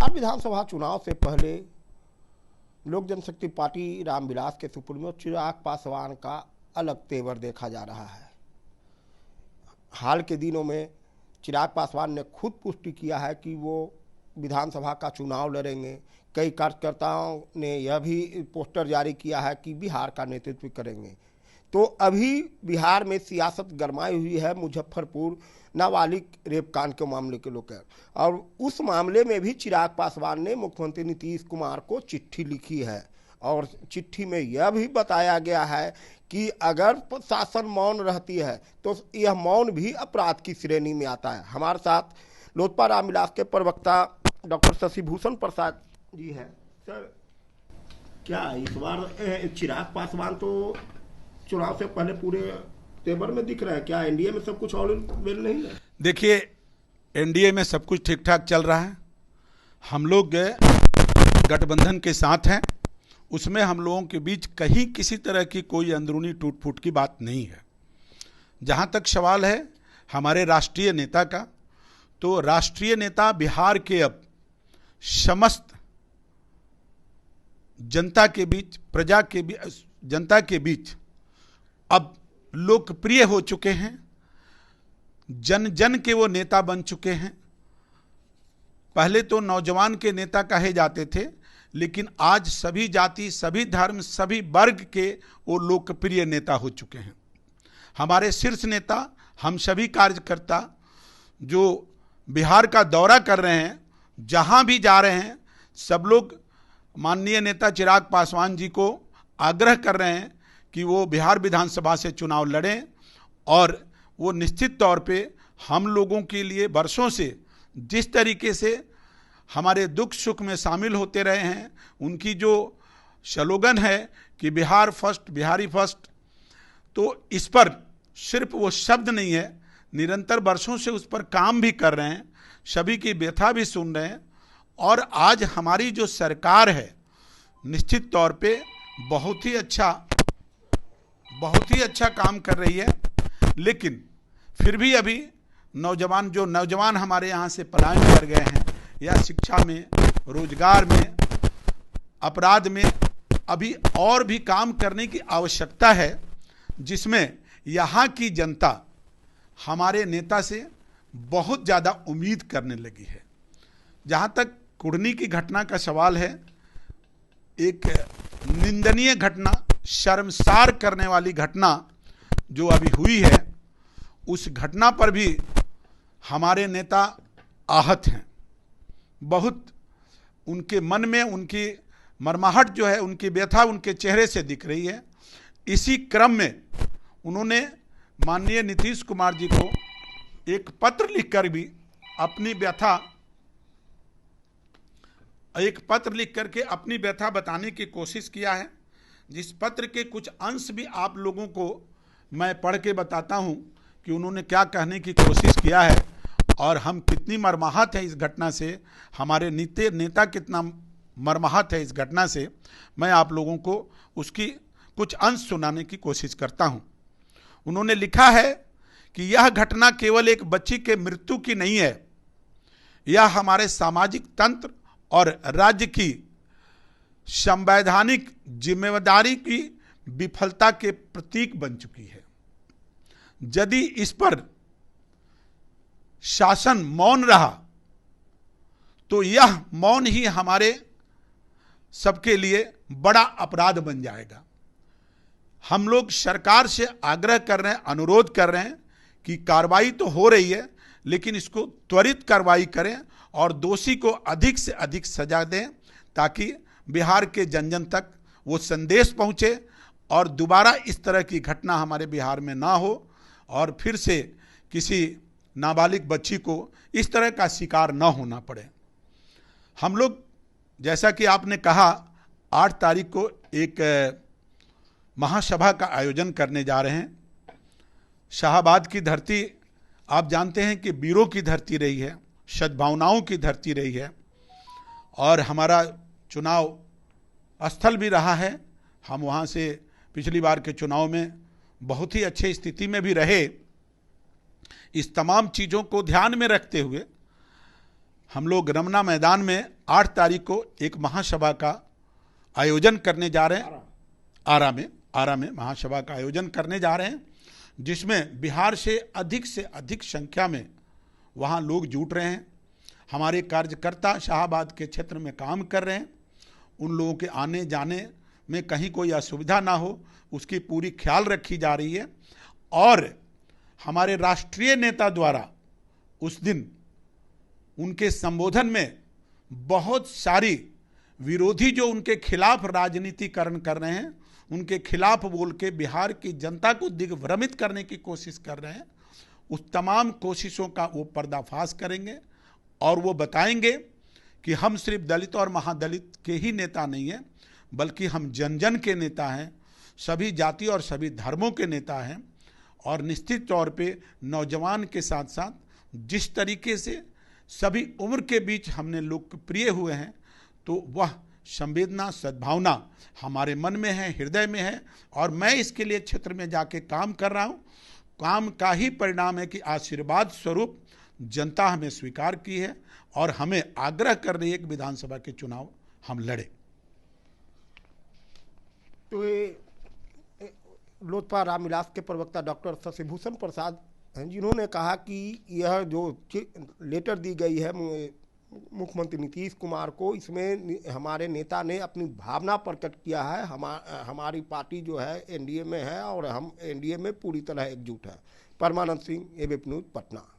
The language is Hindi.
बिहार विधानसभा चुनाव से पहले लोक जनशक्ति पार्टी रामविलास के सुपुर्द चिराग पासवान का अलग तेवर देखा जा रहा है। हाल के दिनों में चिराग पासवान ने खुद पुष्टि किया है कि वो विधानसभा का चुनाव लड़ेंगे। कई कार्यकर्ताओं ने यह भी पोस्टर जारी किया है कि बिहार का नेतृत्व करेंगे। तो अभी बिहार में सियासत गरमाई हुई है मुजफ्फरपुर नाबालिग रेप कांड के मामले को लेकर, और उस मामले में भी चिराग पासवान ने मुख्यमंत्री नीतीश कुमार को चिट्ठी लिखी है और चिट्ठी में यह भी बताया गया है कि अगर शासन मौन रहती है तो यह मौन भी अपराध की श्रेणी में आता है। हमारे साथ लोजपा रामविलास के प्रवक्ता डॉक्टर शशिभूषण प्रसाद जी हैं। सर, क्या इस बार चिराग पासवान तो चुनाव से पहले पूरे तेवर में दिख रहा है? क्या एनडीए में सब कुछ ऑल वेल नहीं है? देखिए, एनडीए में सब कुछ ठीक ठाक चल रहा है। हम लोग गठबंधन के साथ हैं, उसमें हम लोगों के बीच कहीं किसी तरह की कोई अंदरूनी टूट फूट की बात नहीं है। जहां तक सवाल है हमारे राष्ट्रीय नेता का, तो राष्ट्रीय नेता बिहार के अब समस्त जनता के बीच, प्रजा के बीच, जनता के बीच अब लोकप्रिय हो चुके हैं। जन जन के वो नेता बन चुके हैं। पहले तो नौजवान के नेता कहे जाते थे, लेकिन आज सभी जाति, सभी धर्म, सभी वर्ग के वो लोकप्रिय नेता हो चुके हैं। हमारे शीर्ष नेता, हम सभी कार्यकर्ता जो बिहार का दौरा कर रहे हैं, जहां भी जा रहे हैं, सब लोग माननीय नेता चिराग पासवान जी को आग्रह कर रहे हैं कि वो बिहार विधानसभा से चुनाव लड़ें, और वो निश्चित तौर पे हम लोगों के लिए वर्षों से जिस तरीके से हमारे दुख सुख में शामिल होते रहे हैं, उनकी जो स्लोगन है कि बिहार फर्स्ट, बिहारी फर्स्ट, तो इस पर सिर्फ वो शब्द नहीं है, निरंतर वर्षों से उस पर काम भी कर रहे हैं, सभी की व्यथा भी सुन रहे हैं। और आज हमारी जो सरकार है निश्चित तौर पे बहुत ही अच्छा काम कर रही है। लेकिन फिर भी अभी नौजवान हमारे यहाँ से पलायन कर गए हैं, या शिक्षा में, रोजगार में, अपराध में अभी और भी काम करने की आवश्यकता है, जिसमें यहाँ की जनता हमारे नेता से बहुत ज़्यादा उम्मीद करने लगी है। जहाँ तक कुढ़नी की घटना का सवाल है, एक निंदनीय घटना, शर्मसार करने वाली घटना जो अभी हुई है, उस घटना पर भी हमारे नेता आहत हैं। बहुत उनके मन में उनकी मर्माहट जो है, उनकी व्यथा उनके चेहरे से दिख रही है। इसी क्रम में उन्होंने माननीय नीतीश कुमार जी को एक पत्र लिखकर भी अपनी व्यथा, अपनी व्यथा बताने की कोशिश किया है, जिस पत्र के कुछ अंश भी आप लोगों को मैं पढ़ के बताता हूं कि उन्होंने क्या कहने की कोशिश किया है और हम कितनी मर्माहत है इस घटना से, हमारे नेता कितना मर्माहत है इस घटना से। मैं आप लोगों को उसकी कुछ अंश सुनाने की कोशिश करता हूं। उन्होंने लिखा है कि यह घटना केवल एक बच्ची के मृत्यु की नहीं है, यह हमारे सामाजिक तंत्र और राज्य की संवैधानिक जिम्मेदारी की विफलता के प्रतीक बन चुकी है। यदि इस पर शासन मौन रहा तो यह मौन ही हमारे सबके लिए बड़ा अपराध बन जाएगा। हम लोग सरकार से आग्रह कर रहे हैं, अनुरोध कर रहे हैं कि कार्रवाई तो हो रही है, लेकिन इसको त्वरित कार्रवाई करें और दोषी को अधिक से अधिक सजा दें, ताकि बिहार के जन जन तक वो संदेश पहुंचे और दोबारा इस तरह की घटना हमारे बिहार में ना हो और फिर से किसी नाबालिग बच्ची को इस तरह का शिकार ना होना पड़े। हम लोग, जैसा कि आपने कहा, 8 तारीख को एक महासभा का आयोजन करने जा रहे हैं। शाहाबाद की धरती आप जानते हैं कि वीरों की धरती रही है, सद्भावनाओं की धरती रही है, और हमारा चुनाव स्थल भी रहा है। हम वहाँ से पिछली बार के चुनाव में बहुत ही अच्छी स्थिति में भी रहे। इस तमाम चीज़ों को ध्यान में रखते हुए हम लोग रमना मैदान में 8 तारीख को एक महासभा का आयोजन करने जा रहे हैं। आरा में महासभा का आयोजन करने जा रहे हैं, जिसमें बिहार से अधिक संख्या में वहाँ लोग जुट रहे हैं। हमारे कार्यकर्ता शाहाबाद के क्षेत्र में काम कर रहे हैं। उन लोगों के आने जाने में कहीं कोई असुविधा ना हो, उसकी पूरी ख्याल रखी जा रही है। और हमारे राष्ट्रीय नेता द्वारा उस दिन उनके संबोधन में बहुत सारी विरोधी जो उनके खिलाफ राजनीतिकरण कर रहे हैं, उनके खिलाफ बोल के बिहार की जनता को दिग्भ्रमित करने की कोशिश कर रहे हैं, उस तमाम कोशिशों का वो पर्दाफाश करेंगे और वो बताएंगे कि हम सिर्फ दलित और महादलित के ही नेता नहीं हैं, बल्कि हम जन जन के नेता हैं, सभी जाति और सभी धर्मों के नेता हैं। और निश्चित तौर पे नौजवान के साथ साथ जिस तरीके से सभी उम्र के बीच हमने लोकप्रिय हुए हैं, तो वह संवेदना सद्भावना हमारे मन में है, हृदय में है। और मैं इसके लिए क्षेत्र में जाके काम कर रहा हूँ। काम का ही परिणाम है कि आशीर्वाद स्वरूप जनता हमें स्वीकार की है और हमें आग्रह कर रही है कि विधानसभा के चुनाव हम लड़े। तो ये लोजपा रामविलास के प्रवक्ता डॉक्टर शशिभूषण प्रसाद हैं, जिन्होंने कहा कि यह जो लेटर दी गई है मुख्यमंत्री नीतीश कुमार को, इसमें हमारे नेता ने अपनी भावना प्रकट किया है। हमारी पार्टी जो है एनडीए में है और हम एनडीए में पूरी तरह एकजुट है। परमानंद सिंह, एबीपी न्यूज़, पटना।